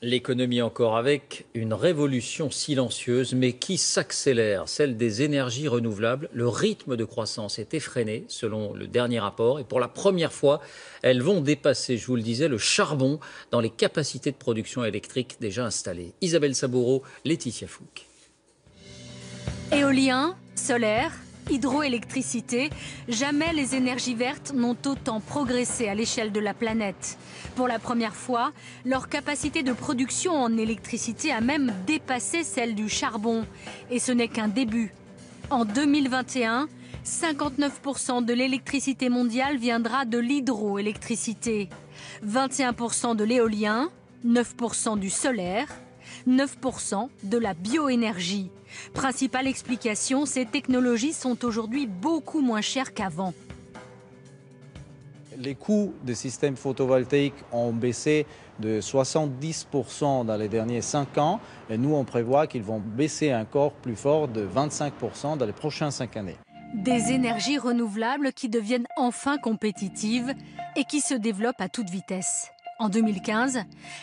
L'économie encore avec une révolution silencieuse mais qui s'accélère, celle des énergies renouvelables. Le rythme de croissance est effréné selon le dernier rapport et pour la première fois, elles vont dépasser, je vous le disais, le charbon dans les capacités de production électrique déjà installées. Isabelle Saboureau, Laetitia Fouque. Éolien, solaire, hydroélectricité, jamais les énergies vertes n'ont autant progressé à l'échelle de la planète. Pour la première fois, leur capacité de production en électricité a même dépassé celle du charbon. Et ce n'est qu'un début. En 2021, 59% de l'électricité mondiale viendra de l'hydroélectricité, 21% de l'éolien, 9% du solaire, 9% de la bioénergie. Principale explication, ces technologies sont aujourd'hui beaucoup moins chères qu'avant. Les coûts des systèmes photovoltaïques ont baissé de 70% dans les derniers 5 ans et nous on prévoit qu'ils vont baisser encore plus fort de 25% dans les prochaines 5 années. Des énergies renouvelables qui deviennent enfin compétitives et qui se développent à toute vitesse. En 2015,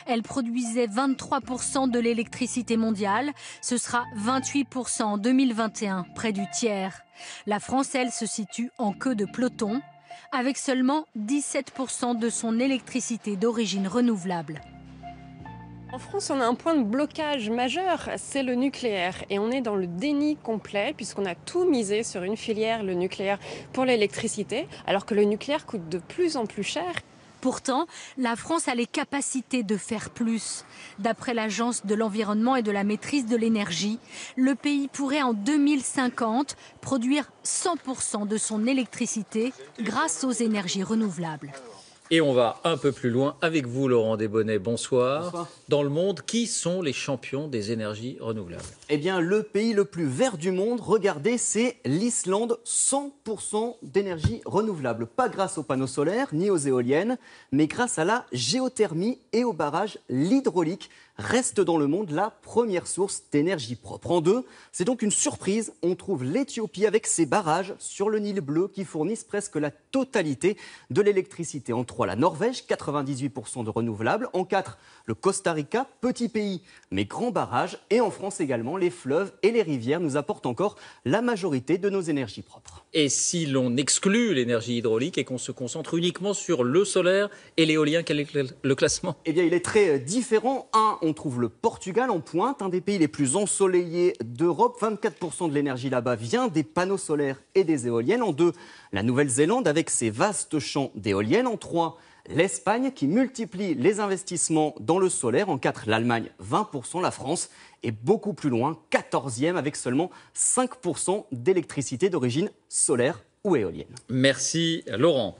elle produisait 23% de l'électricité mondiale. Ce sera 28% en 2021, près du tiers. La France, elle, se situe en queue de peloton, avec seulement 17% de son électricité d'origine renouvelable. En France, on a un point de blocage majeur, c'est le nucléaire. Et on est dans le déni complet, puisqu'on a tout misé sur une filière, le nucléaire, pour l'électricité, alors que le nucléaire coûte de plus en plus cher. Pourtant, la France a les capacités de faire plus. D'après l'Agence de l'environnement et de la maîtrise de l'énergie, le pays pourrait en 2050 produire 100% de son électricité grâce aux énergies renouvelables. Et on va un peu plus loin avec vous, Laurent Desbonnets. Bonsoir. Bonsoir. Dans le monde, qui sont les champions des énergies renouvelables? Eh bien, le pays le plus vert du monde, regardez, c'est l'Islande. 100% d'énergie renouvelable. Pas grâce aux panneaux solaires ni aux éoliennes, mais grâce à la géothermie et au barrage. L'hydraulique reste dans le monde la première source d'énergie propre. En deux, c'est donc une surprise. On trouve l'Éthiopie avec ses barrages sur le Nil bleu qui fournissent presque la totalité de l'électricité. En trois, la Norvège, 98% de renouvelables. En quatre, le Costa Rica, petit pays, mais grand barrage. Et en France également, les fleuves et les rivières nous apportent encore la majorité de nos énergies propres. Et si l'on exclut l'énergie hydraulique et qu'on se concentre uniquement sur le solaire et l'éolien, quel est le classement? Eh bien, il est très différent. On trouve le Portugal en pointe, un des pays les plus ensoleillés d'Europe. 24% de l'énergie là-bas vient des panneaux solaires et des éoliennes. En deux, la Nouvelle-Zélande avec ses vastes champs d'éoliennes. En trois, l'Espagne qui multiplie les investissements dans le solaire. En quatre, l'Allemagne, 20%. La France est beaucoup plus loin, 14e avec seulement 5% d'électricité d'origine solaire ou éolienne. Merci, Laurent.